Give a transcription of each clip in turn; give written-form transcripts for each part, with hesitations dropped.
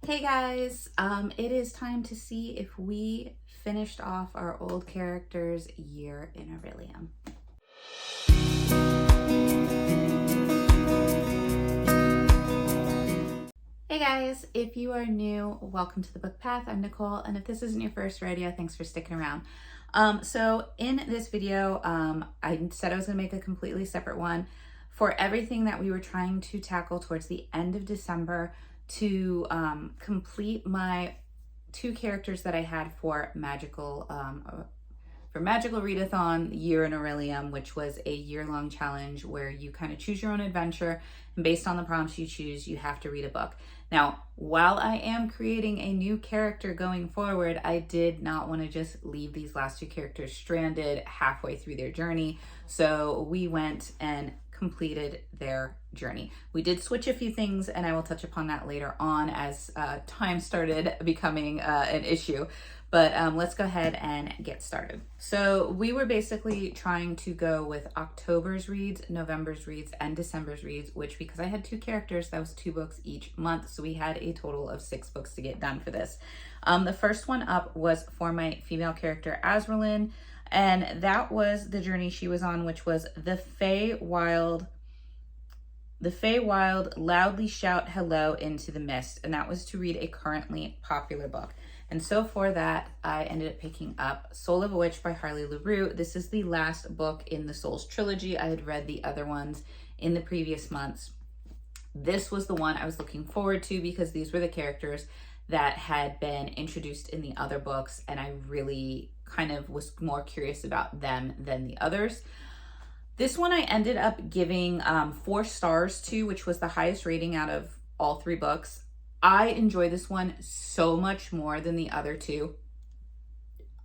Hey guys, it is time to see if we finished off our old characters' year in Aurelium. Hey guys, if you are new, welcome to the Book Path. I'm Nicole, and if this isn't your first rodeo, thanks for sticking around. So in this video, I said I was going to make a completely separate one for everything that we were trying to tackle towards the end of December to complete my two characters that I had for Magical Readathon Year in Aurelium, which was a year-long challenge where you kind of choose your own adventure, and based on the prompts you choose, you have to read a book. Now, while I am creating a new character going forward, I did not want to just leave these last two characters stranded halfway through their journey, so we went and completed their journey. We did switch a few things, and I will touch upon that later on as time started becoming an issue. But let's go ahead and get started. So we were basically trying to go with October's reads, November's reads, and December's reads, which because I had two characters, that was 2 books each month. So we had a total of 6 books to get done for this. The first one up was for my female character, Azraelyn, and that was the journey she was on, which was the Feywild loudly shout hello into the mist, and that was to read a currently popular book. And so for that, I ended up picking up Soul of a Witch by Harley LaRue. This is the last book in the Souls trilogy. I had read the other ones in the previous months. This was the one I was looking forward to because these were the characters that had been introduced in the other books, and I really kind of was more curious about them than the others. This one I ended up giving 4 stars to, which was the highest rating out of all 3 books. I enjoy this one so much more than the other 2.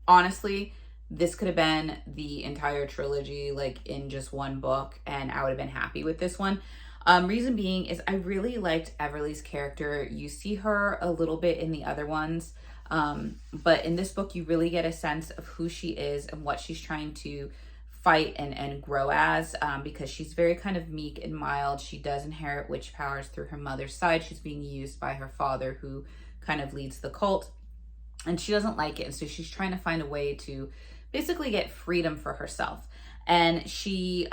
Honestly, this could have been the entire trilogy like in just one book, and I would have been happy with this one. Reason being is I really liked Everly's character. You see her a little bit in the other ones, but in this book you really get a sense of who she is and what she's trying to fight and grow as, because she's very kind of meek and mild. She does inherit witch powers through her mother's side. She's being used by her father, who kind of leads the cult, and she doesn't like it, and so she's trying to find a way to basically get freedom for herself. And she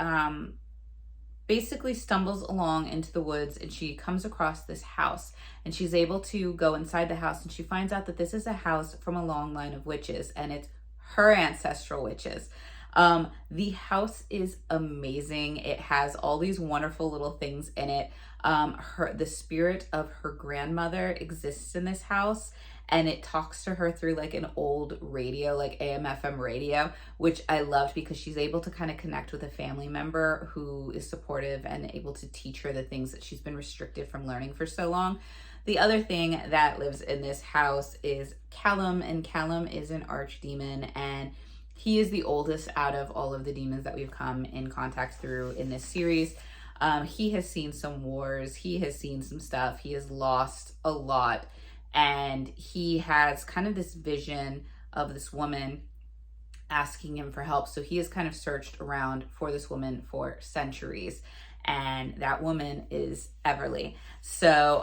basically stumbles along into the woods, and she comes across this house, and she's able to go inside the house, and she finds out that this is a house from a long line of witches, and it's her ancestral witches. The house is amazing. It has all these wonderful little things in it. The spirit of her grandmother exists in this house, and it talks to her through like an old radio, like AM/FM radio, which I loved because she's able to kind of connect with a family member who is supportive and able to teach her the things that she's been restricted from learning for so long. The other thing that lives in this house is Callum, and Callum is an archdemon, and he is the oldest out of all of the demons that we've come in contact through in this series. He has seen some wars. He has seen some stuff. He has lost a lot. And he has kind of this vision of this woman asking him for help. So he has kind of searched around for this woman for centuries. And that woman is Everly. So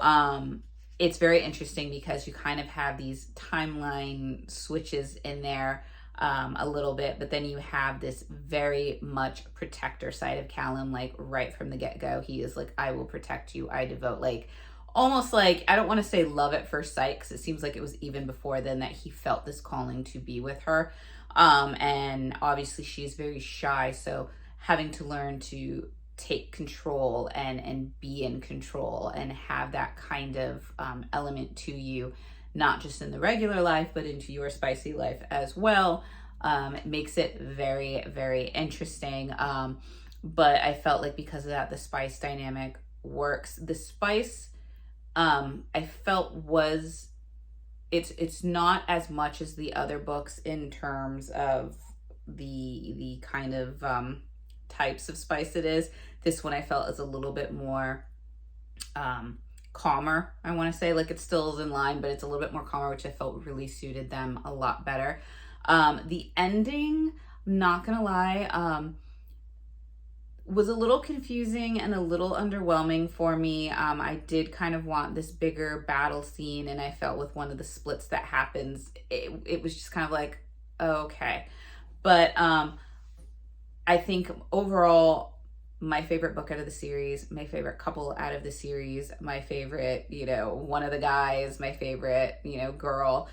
it's very interesting because you kind of have these timeline switches in there a little bit, but then you have this very much protector side of Callum, like right from the get-go. He is like, I will protect you, I devote, like almost like, I don't want to say love at first sight, because it seems like it was even before then that he felt this calling to be with her. And obviously she's very shy, so having to learn to take control and be in control and have that kind of element to you, not just in the regular life, but into your spicy life as well. It makes it very, very interesting. But I felt like because of that, the spice dynamic works. The spice, I felt it's not as much as the other books in terms of the kind of types of spice it is. This one I felt is a little bit more calmer. I want to say, like, it still is in line, but it's a little bit more calmer, which I felt really suited them a lot better. The ending, I'm not gonna lie, was a little confusing and a little underwhelming for me. I did kind of want this bigger battle scene, and I felt with one of the splits that happens, it was just kind of like, okay. But I think overall, my favorite book out of the series, my favorite couple out of the series, my favorite, one of the guys, my favorite, girl.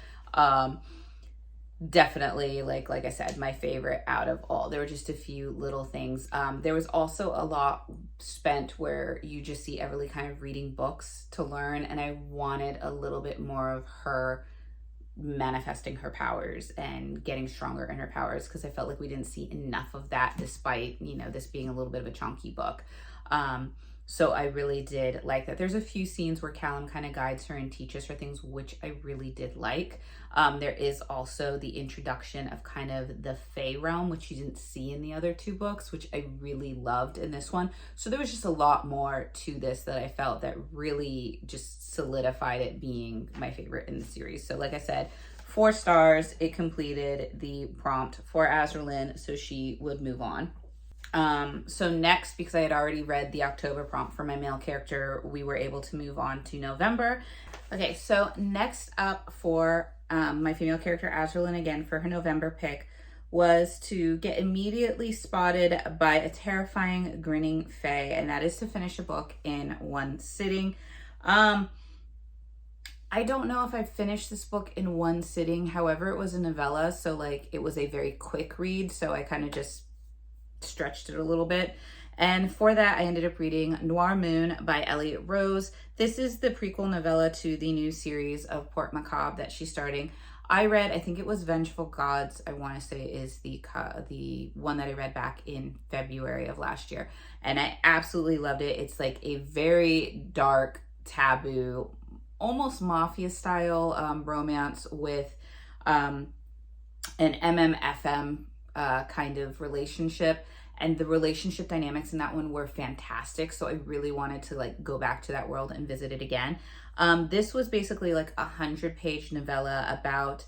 Definitely, like I said, my favorite out of all. There were just a few little things. There was also a lot spent where you just see Everly kind of reading books to learn, and I wanted a little bit more of her manifesting her powers and getting stronger in her powers, because I felt like we didn't see enough of that, despite this being a little bit of a chunky book. So I really did like that. There's a few scenes where Callum kind of guides her and teaches her things, which I really did like. There is also the introduction of kind of the Fae realm, which you didn't see in the other two books, which I really loved in this one. So there was just a lot more to this that I felt that really just solidified it being my favorite in the series. So like I said, 4 stars. It completed the prompt for Azraelyn, so she would move on. So next, because I had already read the October prompt for my male character, we were able to move on to November. Okay, so next up for my female character Azraelyn, again for her November pick, was to get immediately spotted by a terrifying grinning fae, and that is to finish a book in one sitting. I don't know if I finished this book in one sitting. However, it was a novella, so like it was a very quick read, so I kind of just stretched it a little bit. And for that, I ended up reading Noir Moon by Elliot Rose. This is the prequel novella to the new series of Port Macabre that she's starting. I think it was Vengeful Gods, I want to say, is the one that I read back in February of last year. And I absolutely loved it. It's like a very dark, taboo, almost mafia style romance with an MMFM kind of relationship, and the relationship dynamics in that one were fantastic. So I really wanted to like go back to that world and visit it again. This was basically like 100-page novella about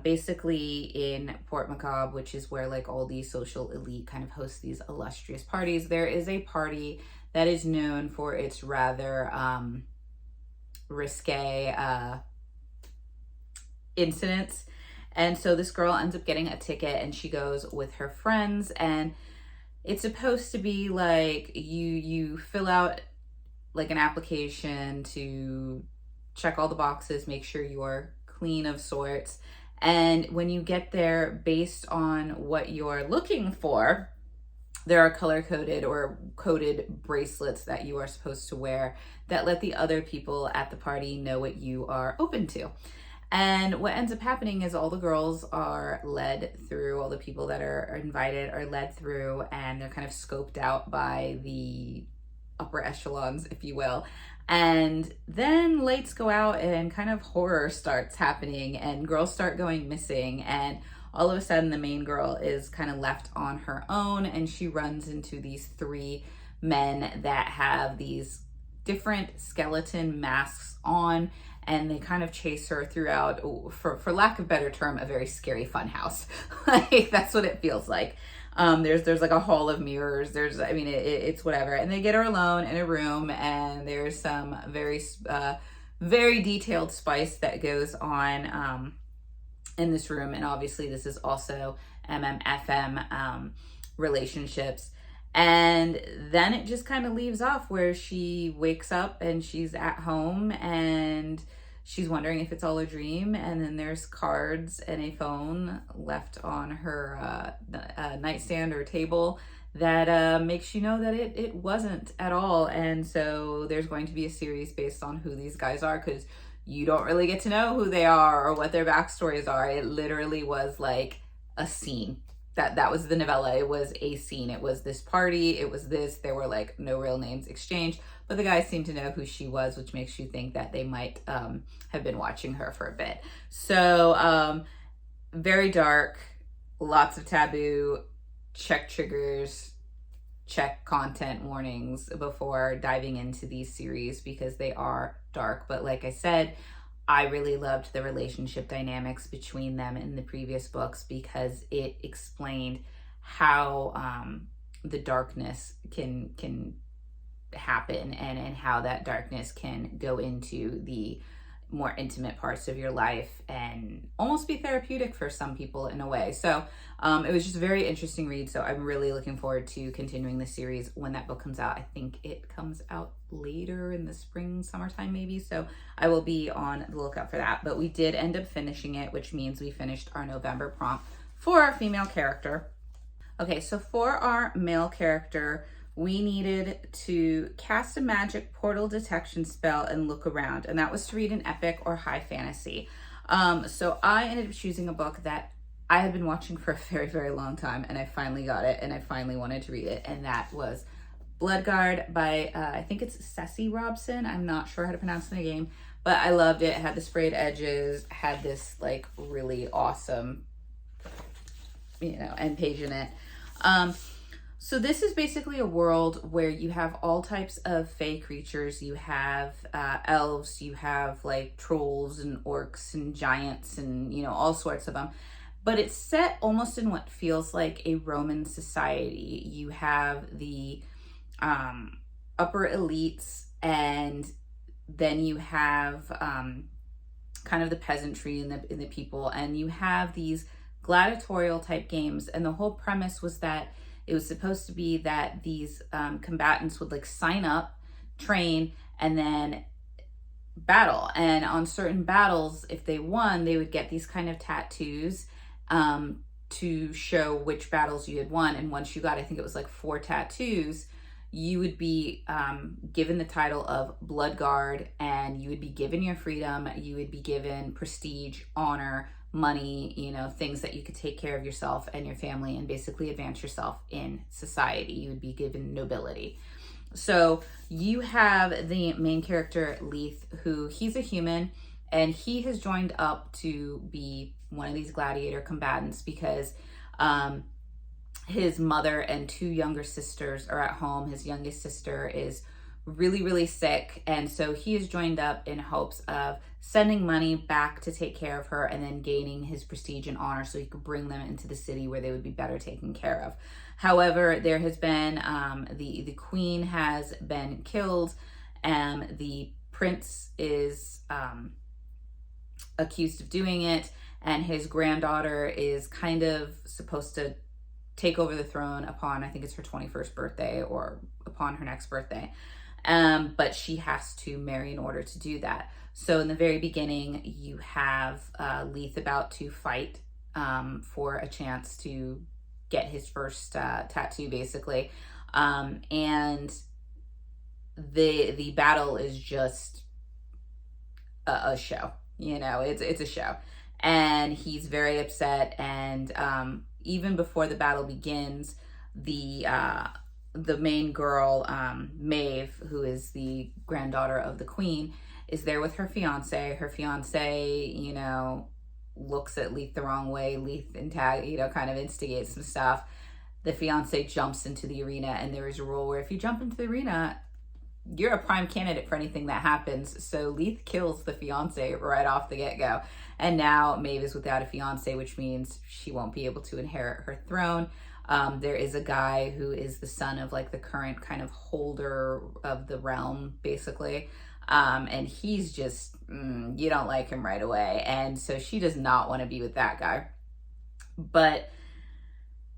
basically in Port Macabre, which is where like all these social elite kind of host these illustrious parties. There is a party that is known for its rather risque incidents. And so this girl ends up getting a ticket, and she goes with her friends, and it's supposed to be like you fill out like an application to check all the boxes, make sure you're clean of sorts. And when you get there, based on what you're looking for, there are color-coded or coded bracelets that you are supposed to wear that let the other people at the party know what you are open to. And what ends up happening is all the girls are led through, all the people that are invited are led through, and they're kind of scoped out by the upper echelons, if you will. And then lights go out and kind of horror starts happening, and girls start going missing, and all of a sudden the main girl is kind of left on her own, and she runs into these 3 men that have these different skeleton masks on, and they kind of chase her throughout, for lack of a better term, a very scary fun house. Like that's what it feels like. There's like a hall of mirrors. It's whatever. And they get her alone in a room, and there's some very detailed spice that goes on in this room. And obviously this is also MMFM relationships. And then it just kind of leaves off where she wakes up and she's at home and she's wondering if it's all a dream. And then there's cards and a phone left on her nightstand or table that makes you know that it wasn't at all. And so there's going to be a series based on who these guys are, because you don't really get to know who they are or what their backstories are. It literally was like a scene. That was the novella. It was a scene. It was this party. It was this. There were like no real names exchanged, but the guys seemed to know who she was, which makes you think that they might have been watching her for a bit. So very dark, lots of taboo. Check triggers, check content warnings before diving into these series, because they are dark. But like I said, I really loved the relationship dynamics between them in the previous books, because it explained how the darkness can happen, and how that darkness can go into the more intimate parts of your life and almost be therapeutic for some people in a way. So it was just a very interesting read. So I'm really looking forward to continuing the series when that book comes out. I think it comes out later in the spring, summertime maybe. So I will be on the lookout for that. But we did end up finishing it, which means we finished our November prompt for our female character. Okay, so for our male character, we needed to cast a magic portal detection spell and look around. And that was to read an epic or high fantasy. So I ended up choosing a book that I had been watching for a very, very long time. And I finally got it and I finally wanted to read it. And that was Bloodguard by, I think it's Ceci Robson. I'm not sure how to pronounce the name, but I loved it. It had the sprayed edges, had this like really awesome, end page in it. So this is basically a world where you have all types of fae creatures. You have elves, you have like trolls and orcs and giants and, all sorts of them. But it's set almost in what feels like a Roman society. You have the upper elites, and then you have kind of the peasantry and the people, and you have these gladiatorial type games. And the whole premise was that it was supposed to be that these combatants would like sign up, train, and then battle. And on certain battles, if they won, they would get these kind of tattoos to show which battles you had won. And once you got, I think it was like 4 tattoos, you would be given the title of Bloodguard, and you would be given your freedom. You would be given prestige, honor, money, things that you could take care of yourself and your family and basically advance yourself in society. You would be given nobility. So you have the main character, Leith, who he's a human, and he has joined up to be one of these gladiator combatants because his mother and 2 younger sisters are at home. His youngest sister is really, really sick. And so he has joined up in hopes of sending money back to take care of her and then gaining his prestige and honor so he could bring them into the city where they would be better taken care of. However, there has been, the queen has been killed, and the prince is accused of doing it, and his granddaughter is kind of supposed to take over the throne upon, I think it's her 21st birthday or upon her next birthday. But she has to marry in order to do that. So in the very beginning, you have Leith about to fight for a chance to get his first tattoo, basically. And the battle is just a show. It's a show. And he's very upset. And even before the battle begins, the main girl, Maeve, who is the granddaughter of the queen, is there with her fiance. Her fiance, looks at Leith the wrong way. Leith kind of instigates some stuff. The fiance jumps into the arena, and there is a rule where if you jump into the arena, you're a prime candidate for anything that happens. So Leith kills the fiance right off the get-go. And now Maeve is without a fiance, which means she won't be able to inherit her throne. There is a guy who is the son of like the current kind of holder of the realm, basically. And he's just, you don't like him right away. And so she does not want to be with that guy. But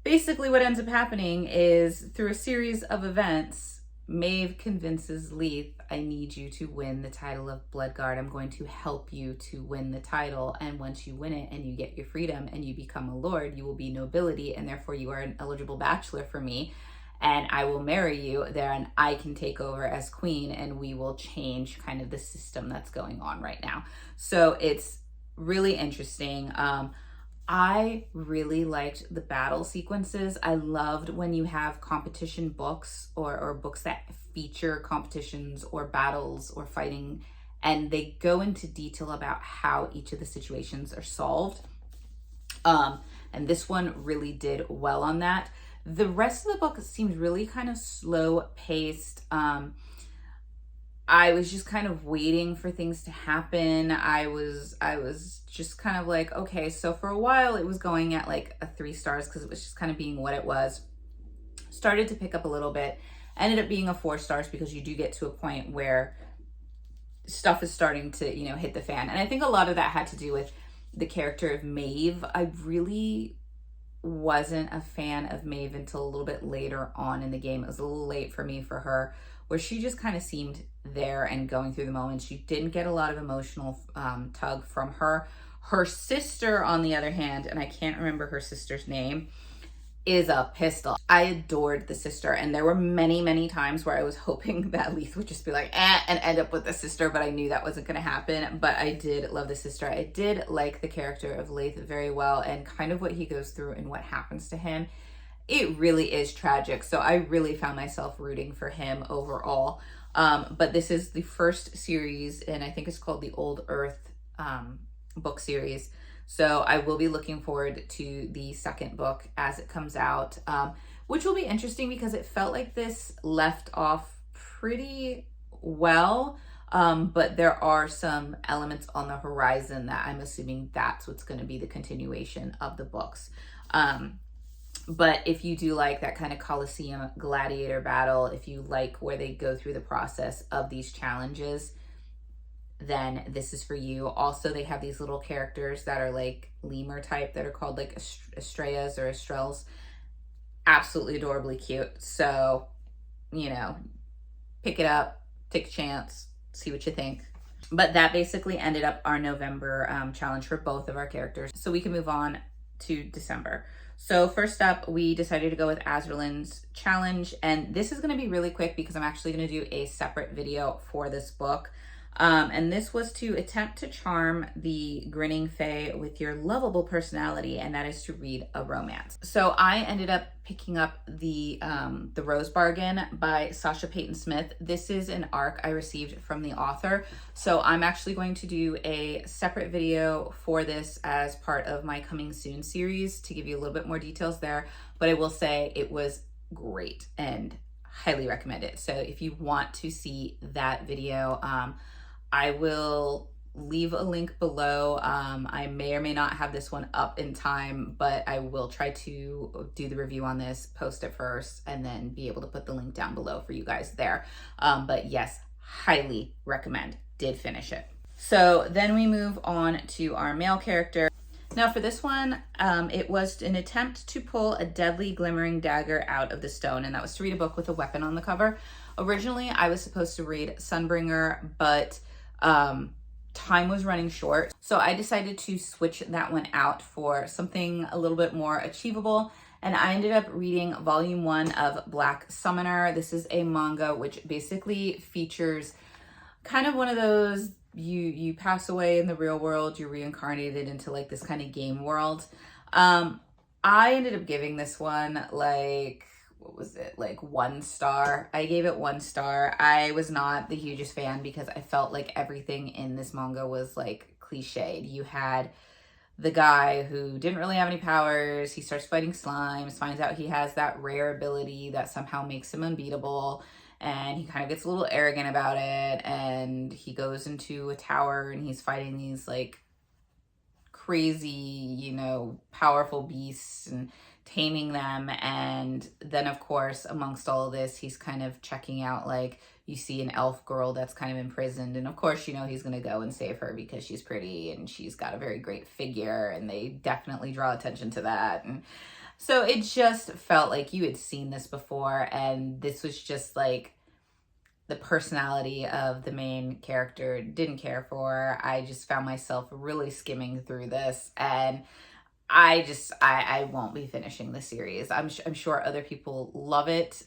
basically what ends up happening is through a series of events, Maeve convinces Leith, I need you to win the title of Bloodguard. I'm going to help you to win the title. And once you win it and you get your freedom and you become a lord, you will be nobility, and therefore you are an eligible bachelor for me. And I will marry you there, and I can take over as queen, and we will change kind of the system that's going on right now. So it's really interesting. I really liked the battle sequences. I loved when you have competition books or books that feature competitions or battles or fighting, and they go into detail about how each of the situations are solved. And this one really did well on that. The rest of the book seemed really kind of slow paced. I was just kind of waiting for things to happen. I was just kind of like, okay, so for a while it was going at like a 3 stars because it was just kind of being what it was. Started to pick up a little bit. Ended up being a 4 stars because you do get to a point where stuff is starting to, you know, hit the fan. And I think a lot of that had to do with the character of Maeve. I really wasn't a fan of Maeve until a little bit later on in the game. It was a little late for me for her, where she just kind of seemed there and going through the moments. You didn't get a lot of emotional tug from her. Her sister, on the other hand, and I can't remember her sister's name, is a pistol. I adored the sister, and there were many, many times where I was hoping that Leith would just be like, and end up with the sister, but I knew that wasn't gonna happen. But I did love the sister. I did like the character of Leith very well, and kind of what he goes through and what happens to him. It really is tragic. So I really found myself rooting for him overall. But this is the first series, and I think it's called the Old Earth book series. So I will be looking forward to the second book as it comes out, which will be interesting because it felt like this left off pretty well, but there are some elements on the horizon that I'm assuming that's what's going to be the continuation of the books. But if you do like that kind of Colosseum gladiator battle, if you like where they go through the process of these challenges, then this is for you. Also, they have these little characters that are like lemur type that are called like Estrellas or Estrels. Absolutely adorably cute. So, you know, pick it up, take a chance, see what you think. But that basically ended up our November challenge for both of our characters. So we can move on to December. So first up, we decided to go with Azralin's challenge. And this is going to be really quick because I'm actually going to do a separate video for this book. And this was to attempt to charm the grinning fae with your lovable personality, and that is to read a romance. So I ended up picking up the Rose Bargain by Sasha Payton Smith. This is an arc I received from the author. So I'm actually going to do a separate video for this as part of my Coming Soon series to give you a little bit more details there. But I will say it was great and highly recommend it. So if you want to see that video, I will leave a link below. I may or may not have this one up in time, but I will try to do the review on this, post it first, and then be able to put the link down below for you guys there. But yes, highly recommend. Did finish it. So then we move on to our male character. Now for this one, it was an attempt to pull a deadly glimmering dagger out of the stone, and that was to read a book with a weapon on the cover. Originally, I was supposed to read Sunbringer, but time was running short. So I decided to switch that one out for something a little bit more achievable. And I ended up reading volume 1 of Black Summoner. This is a manga which basically features kind of one of those, you pass away in the real world, you're reincarnated into like this kind of game world. I ended up giving this one like, what was it, like 1 star. I gave it 1 star. I was not the hugest fan because I felt like everything in this manga was like cliched. You had the guy who didn't really have any powers. He starts fighting slimes, finds out he has that rare ability that somehow makes him unbeatable, and he kind of gets a little arrogant about it, and he goes into a tower and he's fighting these like crazy, you know, powerful beasts and taming them. And then of course, amongst all of this, he's kind of checking out, like, you see an elf girl that's kind of imprisoned, and of course, you know, he's gonna go and save her because she's pretty and she's got a very great figure, and they definitely draw attention to that. And so it just felt like you had seen this before, and this was just like the personality of the main character didn't care for. I just found myself really skimming through this, and I won't be finishing the series. I'm sure other people love it.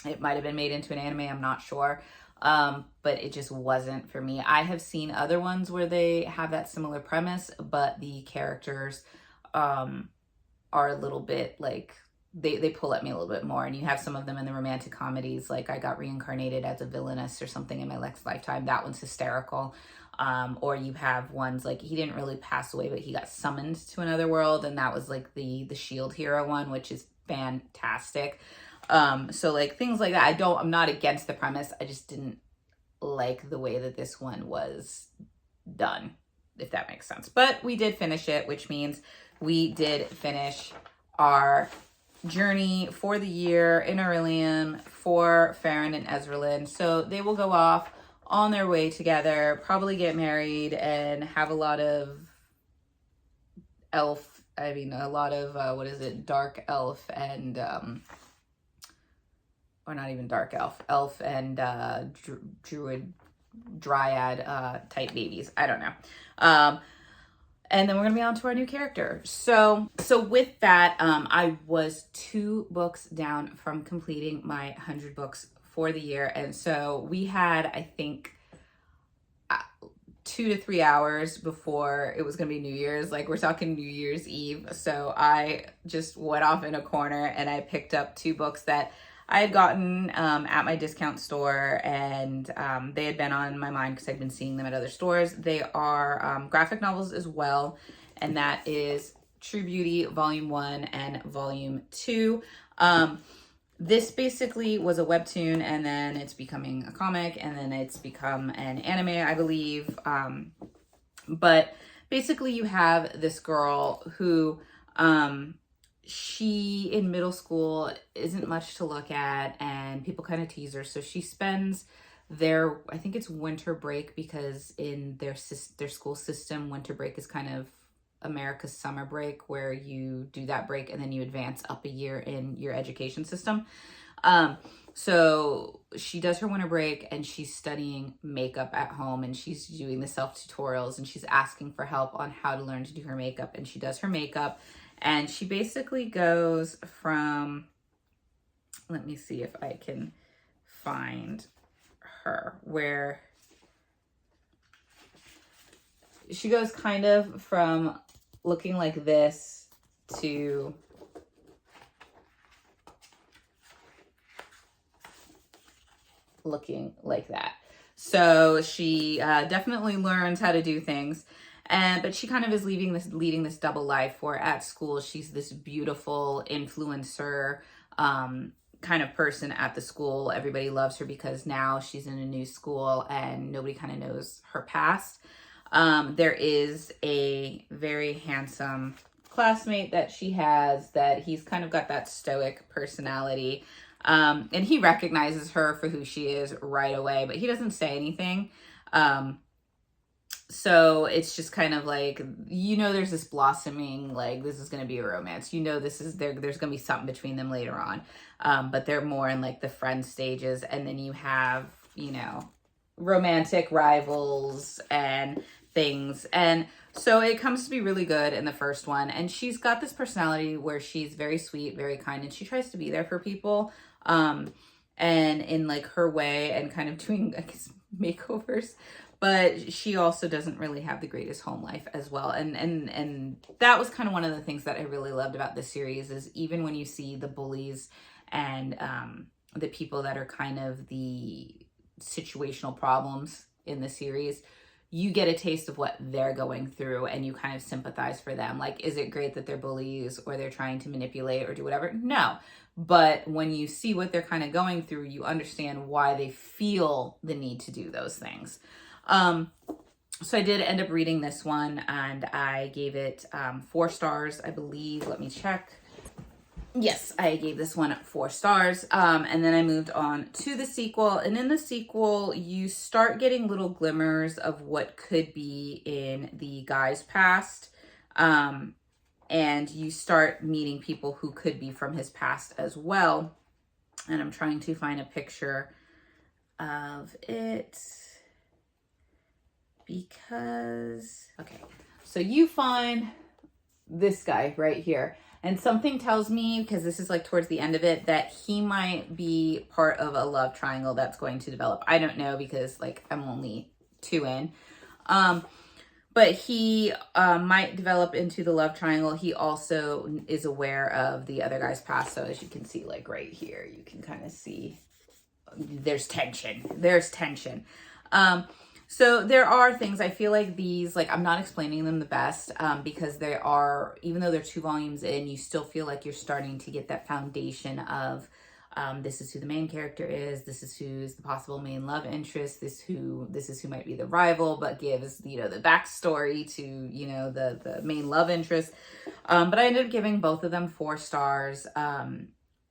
It might have been made into an anime, I'm not sure. But it just wasn't for me. I have seen other ones where they have that similar premise, but the characters are a little bit like, they pull at me a little bit more. And you have some of them in the romantic comedies, like I got reincarnated as a villainess or something in my next lifetime. That one's hysterical. Or you have ones like, he didn't really pass away, but he got summoned to another world, and that was like the shield hero one, which is fantastic. So like things like that, I'm not against the premise. I just didn't like the way that this one was done, if that makes sense. But we did finish it, which means we did finish our journey for the year in Aurelium for Farron and Ezralyn. So they will go off on their way together, probably get married and have a lot of dark elf and or not even dark elf and druid dryad type babies. I don't know. And then we're gonna be on to our new character. So with that, I was 2 books down from completing my 100 books for the year. And so we had, I think, 2 to 3 hours before it was gonna be New Year's. Like, we're talking New Year's Eve. So I just went off in a corner and I picked up 2 books that I had gotten at my discount store, and they had been on my mind because I'd been seeing them at other stores. They are graphic novels as well, and that is True Beauty Volume 1 and Volume 2. This basically was a webtoon, and then it's becoming a comic, and then it's become an anime, I believe. But basically you have this girl who... she in middle school isn't much to look at, and people kind of tease her. So she spends their, I think it's winter break, because in their school system, winter break is kind of America's summer break, where you do that break and then you advance up a year in your education system. So she does her winter break and she's studying makeup at home, and she's doing the self tutorials, and she's asking for help on how to learn to do her makeup, and she does her makeup. And she basically goes from, let me see if I can find her, where she goes kind of from looking like this to looking like that. So she definitely learns how to do things. But she kind of is leading this double life, where at school she's this beautiful influencer kind of person at the school. Everybody loves her because now she's in a new school and nobody kind of knows her past. There is a very handsome classmate that she has, that he's kind of got that stoic personality. And he recognizes her for who she is right away, but he doesn't say anything. So it's just kind of like, there's this blossoming, like, this is going to be a romance. There's going to be something between them later on. But they're more in like the friend stages. And then you have, romantic rivals and things. And so it comes to be really good in the first one. And she's got this personality where she's very sweet, very kind, and she tries to be there for people. And in like her way, and kind of doing, I guess, makeovers. But she also doesn't really have the greatest home life as well. And that was kind of one of the things that I really loved about this series, is even when you see the bullies and the people that are kind of the situational problems in the series, you get a taste of what they're going through and you kind of sympathize for them. Like, is it great that they're bullies or they're trying to manipulate or do whatever? No. But when you see what they're kind of going through, you understand why they feel the need to do those things. So I did end up reading this one, and I gave it 4 stars, I believe. Let me check. Yes, I gave this one 4 stars. And then I moved on to the sequel. And in the sequel, you start getting little glimmers of what could be in the guy's past. And you start meeting people who could be from his past as well. And I'm trying to find a picture of it, because, okay, so you find this guy right here, and something tells me, because this is like towards the end of it, that he might be part of a love triangle that's going to develop. I don't know, because like I'm only 2 in, but he might develop into the love triangle. He also is aware of the other guy's past, so as you can see, like right here, you can kind of see there's tension. So there are things, I feel like these, like, I'm not explaining them the best, because they are, even though they're 2 volumes in, you still feel like you're starting to get that foundation of This is who the main character is. This is who's the possible main love interest. This is who might be the rival, but gives, you know, the backstory to, you know, the main love interest. But I ended up giving both of them 4 stars.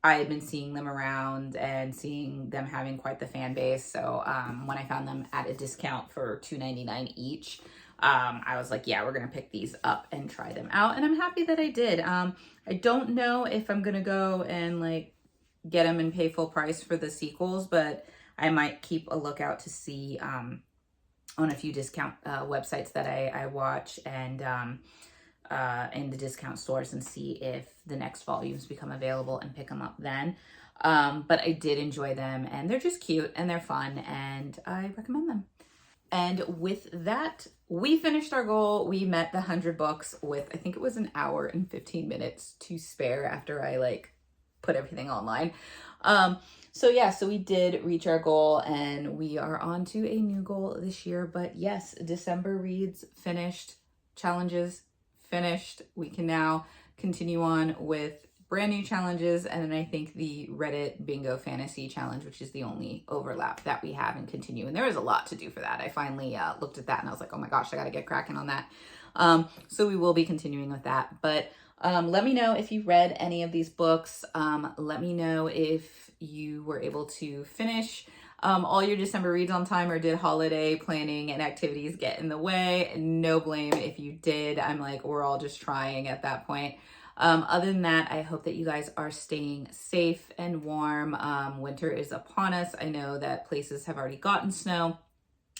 I had been seeing them around and seeing them having quite the fan base. So when I found them at a discount for $2.99 each, I was like, yeah, we're going to pick these up and try them out. And I'm happy that I did. I don't know if I'm going to go and like get them and pay full price for the sequels, but I might keep a lookout to see on a few discount websites that I watch and in the discount stores and see if the next volumes become available and pick them up then. But I did enjoy them, and they're just cute and they're fun, and I recommend them. And with that, we finished our goal. We met the 100 books with, I think it was an hour and 15 minutes to spare after I like put everything online. So yeah, so we did reach our goal, and we are on to a new goal this year. But yes, December reads finished, challenges finished. We can now continue on with brand new challenges, and then I think the Reddit Bingo Fantasy Challenge, which is the only overlap that we have, and continue. And there is a lot to do for that. I finally looked at that and I was like, oh my gosh, I got to get cracking on that. So we will be continuing with that. But let me know if you read any of these books. Let me know if you were able to finish all your December reads on time, or did holiday planning and activities get in the way? No blame if you did. I'm like, we're all just trying at that point. Other than that, I hope that you guys are staying safe and warm. Winter is upon us. I know that places have already gotten snow,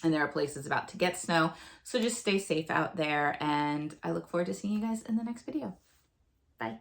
and there are places about to get snow. So just stay safe out there, and I look forward to seeing you guys in the next video. Bye.